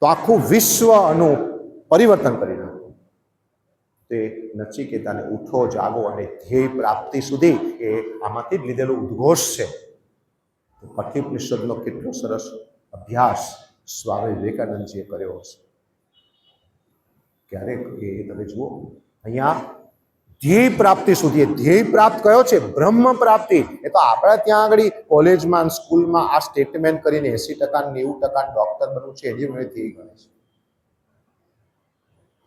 તો આખું વિશ્વનું પરિવર્તન કરી નાખે. તે નચિકેતાને ઉઠો, જાગો અને ધ્યેય પ્રાપ્તિ સુધી એ આમાંથી જ લીધેલો ઉદ્ઘોષ છે. કઠોપનિષદનો કેટલો સરસ અભ્યાસ સ્વામી વિવેકાનંદજીએ કર્યો હશે. ક્યારેક એ તમે જુઓ, અહીંયા ધ્યેય પ્રાપ્તિ સુધી, ધ્યેય પ્રાપ્ત કયો છે? બ્રહ્મ પ્રાપ્તિ. એ તો આપણા ત્યાં આગળ કોલેજમાં, સ્કૂલમાં આ સ્ટેટમેન્ટ કરીને 80%, 90% ડોક્ટર બનવું છે, એની મને ધ્યેય ગણે છે.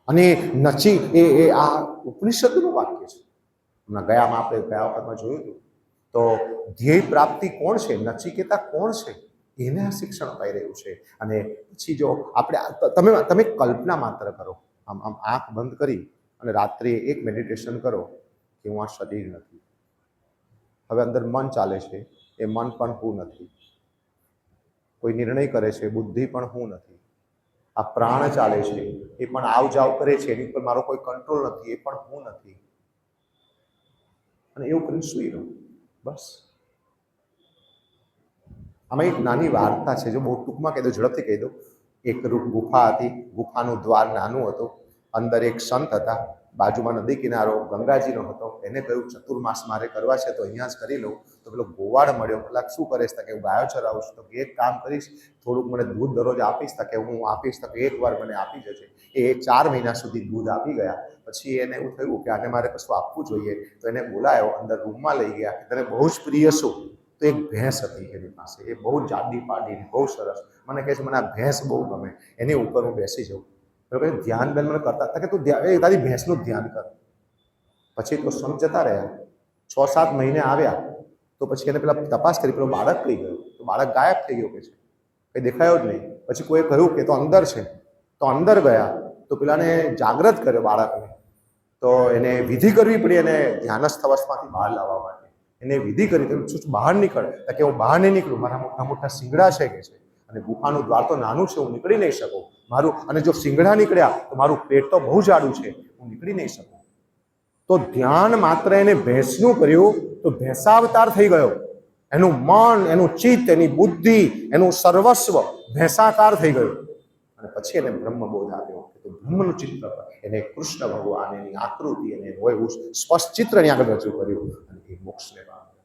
અને નચી એ આ ઉપનિષદનું વાક્ય છે. હમણાં આપણે ગયા વખતમાં જોયું હતું. તો ધ્યેય પ્રાપ્તિ કોણ છે? નચિકેતા કોણ છે? એને આ શિક્ષણ અપાઈ રહ્યું છે. અને પછી જો આપણે તમે કલ્પના માત્ર કરો, આમ આંખ બંધ કરી અને રાત્રે એક મેડિટેશન કરો કે હું આ શરીર નથી. હવે અંદર મન ચાલે છે, એ મન પણ હું નથી. કોઈ નિર્ણય કરે છે, બુદ્ધિ પણ હું નથી. આ પ્રાણ ચાલે છે, એ પણ આવ જાવ કરે છે, એની પર મારો કોઈ કંટ્રોલ નથી, એ પણ હું નથી. અને એવું કરીને સુઈ રહું, બસ. આમાં એક નાની વાર્તા છે, જો બહુ ટૂંકમાં કહી દો, ઝડપથી કહી દો. એક ગુફા હતી, ગુફાનું દ્વાર નાનું હતું, અંદર એક સંત હતા, બાજુમાં નદી કિનારો ગંગાજીનો હતો. એને કહ્યું ચતુર્માસ મારે કરવા છે તો અહીંયા જ કરી લઉં. તો પેલો ગોવાળ મળ્યો, પેલા શું કરીશ? કે હું ગાયો ચરાવું છું. તો એક કામ કરીશ, થોડુંક મને દૂધ દરરોજ આપીશ? કે હું આપીશ. તો એકવાર મને આપી જશે. એ 4 મહિના સુધી દૂધ આપી ગયા. પછી એને એવું થયું કે આને મારે કશું આપવું જોઈએ. તો એને બોલાયો, અંદર રૂમમાં લઈ ગયા. તને બહુ જ પ્રિય શું? તો એક ભેંસ હતી એની પાસે, એ બહુ જાડી પાડીને બહુ સરસ. મને કહે છે મને આ ભેંસ બહુ ગમે, એની ઉપર હું બેસી જાઉં. તો કહે ધ્યાન બેન મને કરતા હતા કે તું તારી ભેંસનું ધ્યાન કર. પછી તો સંત જતા રહ્યા. 6-7 મહિને આવ્યા તો પછી એને પેલા તપાસ કરી, પેલો બાળક કઈ ગયો? તો બાળક ગાયબ થઈ ગયો. કે છે કંઈ દેખાયો જ નહીં. પછી કોઈ કહ્યું કે તો અંદર છે. તો અંદર ગયા તો પેલાને જાગૃત કર્યો બાળકને. તો એને વિધિ કરવી પડી, એને ધ્યાનસ્થ અવસ્થામાંથી બહાર લાવવા માટે. એને વિધિ કરી, તો બહાર નીકળે. કે હું બહાર નહીં નીકળું, મારા મોટા મોટા શિંગડા છે કે છે, અને ગુફાનું દ્વાર તો નાનું છે, હું નીકળી નહીં શકું. મારું, અને જો શિંગડા નીકળ્યા તો મારું પેટ તો બહુ જાડું છે, હું નીકળી નહીં શકું. તો ધ્યાન માત્ર એને ભેંસનું કર્યું તો ભેંસાવતાર થઈ ગયો. એનું મન, એનું ચિત્ત, એની બુદ્ધિ, એનું સર્વસ્વ ભેંસાકાર થઈ ગયું. અને પછી એને બ્રહ્મબોધ આપ્યો તો બ્રહ્મનું ચિત્ર એને કૃષ્ણ ભગવાન એની આકૃતિ એને એવું સ્પષ્ટ ચિત્ર એની આગળ રજૂ કર્યું અને એ મોક્ષને પામ્યો.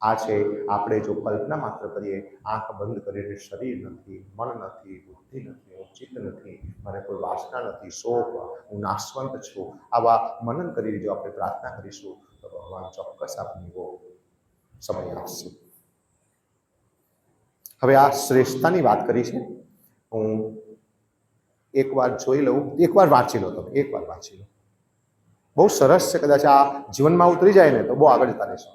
આ છે આપણે જો કલ્પના માત્ર કરીએ, આંખ બંધ કરીને શરીર નથી, મન નથી, બુદ્ધિ નથી, ચિત્ત નથી, મને કોઈ વાસના નથી, શોક, હું નાશવંત છું, આવા મનન કરીને જો આપણે પ્રાર્થના કરીશું તો ભગવાન ચોક્કસ આપણને એવો સમય આપશે. હવે આ શ્રેષ્ઠતાની વાત કરી છે. હું એકવાર જોઈ લઉં, એકવાર વાંચી લો તમે, એકવાર વાંચી લો. બહુ સરસ છે. કદાચ આ જીવનમાં ઉતરી જાય ને તો બહુ આગળ જતા રહેશે.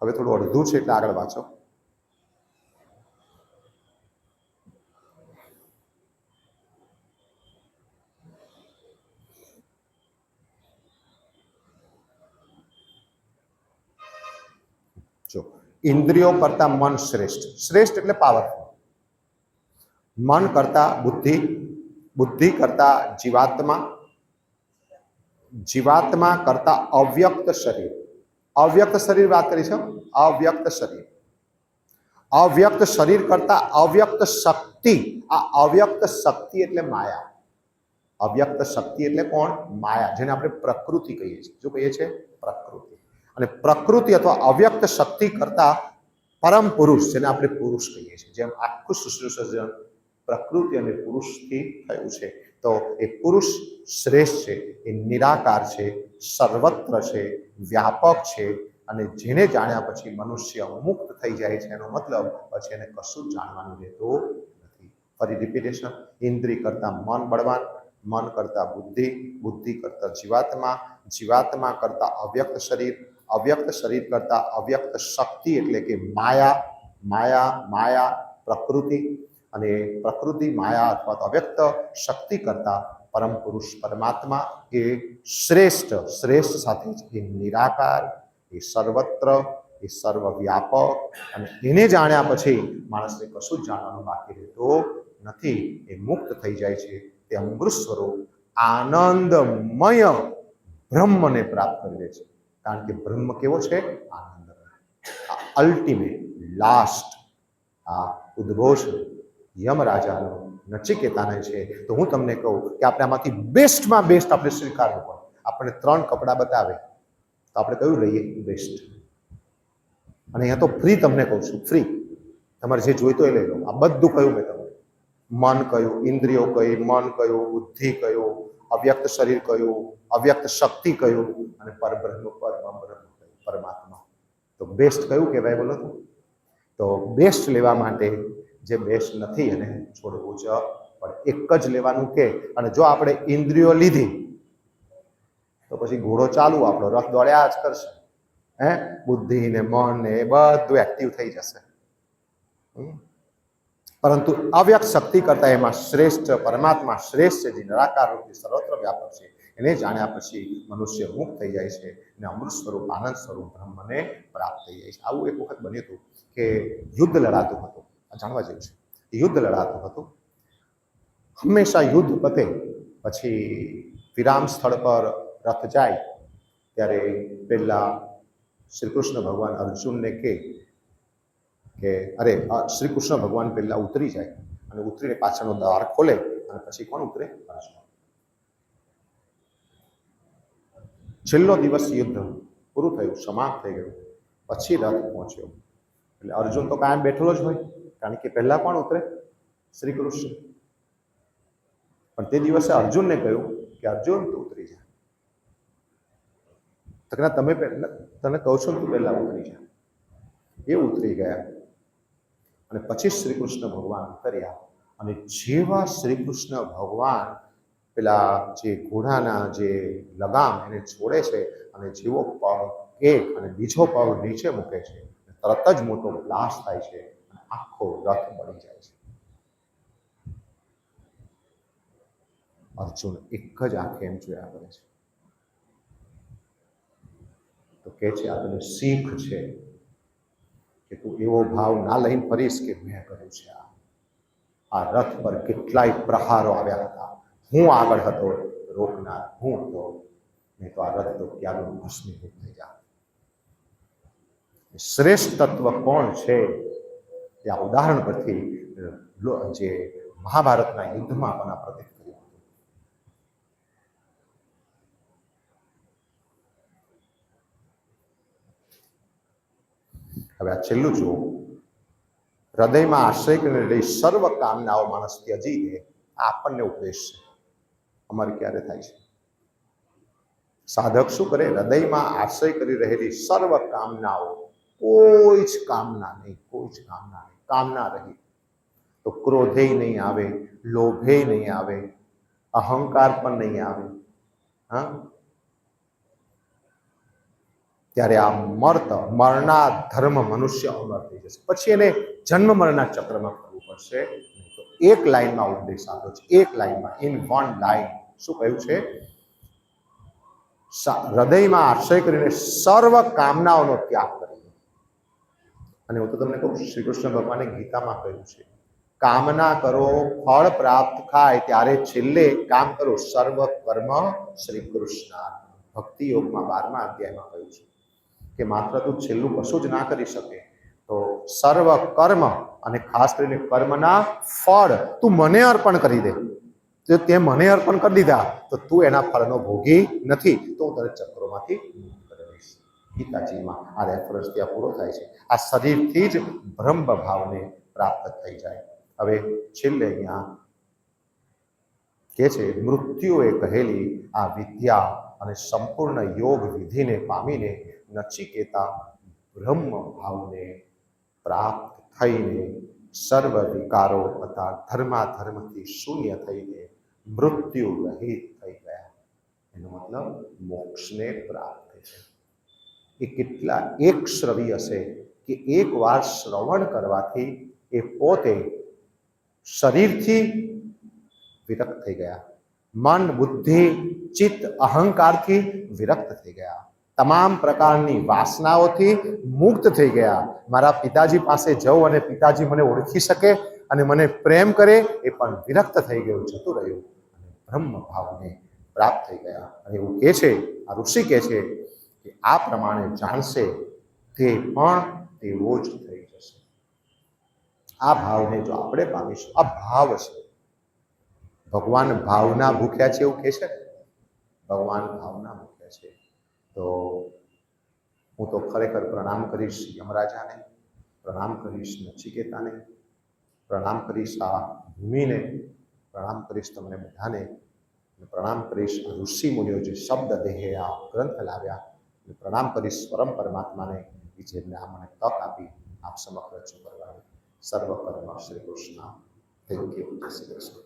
હવે થોડું અડધું છે એટલે આગળ વાંચો. જો ઇન્દ્રિયો કરતા મન શ્રેષ્ઠ. શ્રેષ્ઠ એટલે પાવરફુલ. મન કરતા બુદ્ધિ, બુદ્ધિ કરતા જીવાત્મા, જીવાત્મા કરતા અવ્યક્ત શરીર. અવ્યક્ત શરીર વાત કરી છે. અવ્યક્ત શરીર, અવ્યક્ત શરીર કરતા અવ્યક્ત શક્તિ. આ અવ્યક્ત શક્તિ એટલે માયા. અવ્યક્ત શક્તિ એટલે કોણ? માયા, જેને આપણે પ્રકૃતિ કહીએ છીએ. શું કહીએ છીએ? પ્રકૃતિ. અને પ્રકૃતિ અથવા અવ્યક્ત શક્તિ કરતા પરમ પુરુષ, જેને આપણે પુરુષ કહીએ છીએ. જેમ આખું સૃષ્ટિ સર્જન પ્રકૃતિ અને પુરુષથી થયું છે, તો એ પુરુષ શ્રેષ્ઠ છે. એ નિરાકાર છે, સર્વત્ર છે, વ્યાપક છે. અને જેને જાણ્યા પછી મનુષ્ય મુક્ત થઈ જાય છે, એનો મતલબ પછી એને કશું જ જાણવાનું રહેતું નથી. ફરી રિપીટેશન. ઇન્દ્રિય કરતા મન બળવાન, મન કરતા બુદ્ધિ, બુદ્ધિ કરતા જીવાત્મા, જીવાત્મા કરતા અવ્યક્ત શરીર, અવ્યક્ત શરીર કરતા અવ્યક્ત શક્તિ એટલે કે માયા, માયા, માયા પ્રકૃતિ. અને પ્રકૃતિ, માયા અથવા તો અવ્યક્ત શક્તિ કરતા પરમ પુરુષ પરમાત્મા એ શ્રેષ્ઠ. શ્રેષ્ઠ સાથે જ એ નિરાકાર, એ સર્વત્ર, એ સર્વવ્યાપક. અને એને જાણ્યા પછી માણસને કશું જ જાણવાનું બાકી રહેતું નથી. એ મુક્ત થઈ જાય છે. તે અમૃત સ્વરૂપ આનંદમય બ્રહ્મને પ્રાપ્ત કરી લે છે. કારણ કે બ્રહ્મ કેવો છે? આનંદમય. અલ્ટિમેટ, લાસ્ટ આ ઉદ્ભવ છે યમરાજાનો, નચિકેતાને છે. તો હું તમને કહું કે આપણે આમાંથી બેસ્ટમાં બેસ્ટ આપણે સ્વીકારવું પડે. આપણે 3 કપડાં બતાવે તો આપણે કયું લઈએ? બેસ્ટ. અને અહીંયા તો ફ્રી તમને કહું છું, ફ્રી. તમારે જે જોઈતો એ લઈ લો. આ બધું કયું મેં તમને? મન કયું, ઇન્દ્રિયો કઈ, મન કયું, બુદ્ધિ કયું, અવ્યક્ત શરીર કયું, અવ્યક્ત શક્તિ કયું, અને પરબ્રહ્મ, પરમાત્મા. તો બેસ્ટ કયું કહેવાય બોલો? તો બેસ્ટ લેવા માટે જે બેસ્ટ નથી એને છોડવું જ પડે. એક જ લેવાનું કે. અને જો આપણે ઇન્દ્રિયો લીધી તો પછી ઘોડો ચાલુ, આપણો રથ દોડ્યા જ કરશે. બુદ્ધિ ને મન ને એ બધું એક્ટિવ થઈ જશે. પરંતુ અવ્યક્ત શક્તિ કરતા એમાં શ્રેષ્ઠ પરમાત્મા શ્રેષ્ઠ છે, જે નિરાકાર રૂપી સર્વત્ર વ્યાપક છે. એને જાણ્યા પછી મનુષ્ય મુક્ત થઈ જાય છે અને અમૃત સ્વરૂપ, આનંદ સ્વરૂપ બ્રહ્મને પ્રાપ્ત થઈ જાય છે. આવું એક વખત બન્યું હતું કે યુદ્ધ લડાતું હતું. જાણવા જેવું છે. યુદ્ધ લડાતું હતું. હંમેશા યુદ્ધ પતે પછી વિરામ સ્થળ પર રથ જાય ત્યારે પહેલા શ્રી કૃષ્ણ ભગવાન અર્જુનને કે અરે શ્રી કૃષ્ણ ભગવાન પહેલા ઉતરી જાય અને ઉતરીને પાછળનો દ્વાર ખોલે અને પછી કોણ ઉતરે? અર્જુન. છેલ્લો દિવસ યુદ્ધ પૂરું થયું, સમાપ્ત થઈ ગયું, પછી રથ પહોંચ્યો. એટલે અર્જુન તો કાયમ બેઠેલો જ હોય, કારણ કે પહેલા કોણ ઉતરે? શ્રી કૃષ્ણ. પણ તે દિવસે અર્જુનને કહ્યું કે અર્જુન તું ઉતરી જા. તમે પહેલા, તને કહું છું તું પહેલા ઉતરી જા. એ ઉતરી ગયા અને પછી શ્રી કૃષ્ણ ભગવાન ઉતર્યા. અને જેવા શ્રી કૃષ્ણ ભગવાન પેલા જે ઘોડાના જે લગામ એને છોડે છે અને જેવો પગ એક અને બીજો પગ નીચે મૂકે છે, તરત જ મોટો બ્લાસ્ટ થાય છે અને આખો રથ બળી જાય છે. અર્જુન એક જ આંખે એમ જોયા કરે છે. તો કે છે આ તને શીખ છે કે તું એવો ભાવ ના લઈને ફરીશ કે મેં કર્યું છે. આ રથ પર કેટલાય પ્રહારો આવ્યા હતા, હું આગળ હતો, રોકનાર હું હતો, નહીં તો આ રથ તો ક્યાંનું ભસ્મીભૂત થઈ જાય. શ્રેષ્ઠ તત્વ કોણ છે એ આ ઉદાહરણ પરથી જે મહાભારતના યુદ્ધમાં પણ આ પ્રતીક કર્યું હતું. હવે આ છેલ્લું જુઓ, હૃદયમાં આશ્રય કરીને લઈ સર્વ કામનાઓ માણસ ત્યજી દે, આ આપણને ઉપદેશ છે. અમારે ક્યારે થાય છે? સાધક શું કરે? હૃદયમાં આશ્રય કરી રહેલી સર્વ કામનાઓ, કોઈ જ કામના નહીં, કોઈ જ કામના નહીં, કામના રહી તો ક્રોધે નહીં આવે, લોભે નહીં આવે, અહંકાર પણ નહીં આવે. હા, ત્યારે આ મરણા ધર્મ મનુષ્ય અમર થઈ જશે. પછી એને જન્મ મરણના ચક્રમાં કરવું પડશે. તો એક લાઈનમાં ઉપદેશ આપ્યો છે, એક લાઈનમાં, ઇન વન લાઈન. શું કહ્યું છે? હૃદયમાં આશ્રય કરીને સર્વ કામનાઓનો ત્યાગ કરી. અને હું તો તમને કહું, શ્રી કૃષ્ણ ભગવાને ગીતામાં કહ્યું છે, કામના કરો ફળ પ્રાપ્ત થાય, ત્યારે છેલ્લે કામ કરો સર્વ કર્મ શ્રી કૃષ્ણ. ભક્તિ યોગમાં 12મા અધ્યાયમાં કહ્યું છે કે માત્ર તું છેલ્લું કશું જ ના કરી શકે તો સર્વ કર્મ અને ખાસ કરીને કર્મના ફળ તું મને અર્પણ કરી દે. જો તે મને અર્પણ કરી દીધા તો તું એના ફળનો ભોગી નથી, તો હું તને ચક્રોમાંથી મુક્ત કરીશ. ગીતાજીમાં આ રેફરન્સ ત્યાં પૂરો થાય છે. આ શરીરથી જ બ્રહ્મ ભાવને પ્રાપ્ત થઈ જાય. હવે છેલ્લે અહીંયા કે છે, મૃત્યુએ કહેલી આ વિદ્યા અને સંપૂર્ણ યોગ વિધિને પામીને નચિકેતા બ્રહ્મ ભાવને પ્રાપ્ત થઈને સર્વ વિકારો તથા ધર્માધર્મથી શૂન્ય થઈને મૃત્યુ રહિત થઈ ગયા. એનો મતલબ મોક્ષને પ્રાપ્ત થઈ છે. એ કેટલા એક શ્રવી હશે કે એક વાર શ્રવણ કરવાથી એ પોતે શરીરથી વિરક્ત થઈ ગયા, મન બુદ્ધિ ચિત્ત અહંકારથી વિરક્ત થઈ ગયા, તમામ પ્રકારની વાસનાઓથી મુક્ત થઈ ગયા. મારા પિતાજી પાસે જઉં અને પિતાજી મને ઓળખી શકે અને મને પ્રેમ કરે, એ પણ વિરક્ત થઈ ગયું, જતું રહ્યું અને બ્રહ્મ ભાવને પ્રાપ્ત થઈ ગયા. અને એવું કહે છે, આ ઋષિ કહે છે કે આ પ્રમાણે જાણશે તે પણ તેવો જ થઈ જશે. આ ભાવને જો આપણે પામીશું, આ ભાવ છે. ભગવાન ભાવના ભૂખ્યા છે એવું કહે છે. ભગવાન ભાવના ભૂખ્યા છે. તો હું તો ખરેખર પ્રણામ કરીશ યમરાજાને, પ્રણામ કરીશ નચિકેતાને, પ્રણામ કરીશ આ ભૂમિને, પ્રણામ કરીશ તમને બધાને, પ્રણામ કરીશ ઋષિ મુનિઓ જે શબ્દ દેહે આ ગ્રંથ લાવ્યા, પ્રણામ કરીશ પરમ પરમાત્માને જેમને આ મને તક આપી આપ સમક્ષ રજૂ કરવાની. સર્વ કર્મ શ્રી કૃષ્ણ. Thank you. જય શ્રી કૃષ્ણ.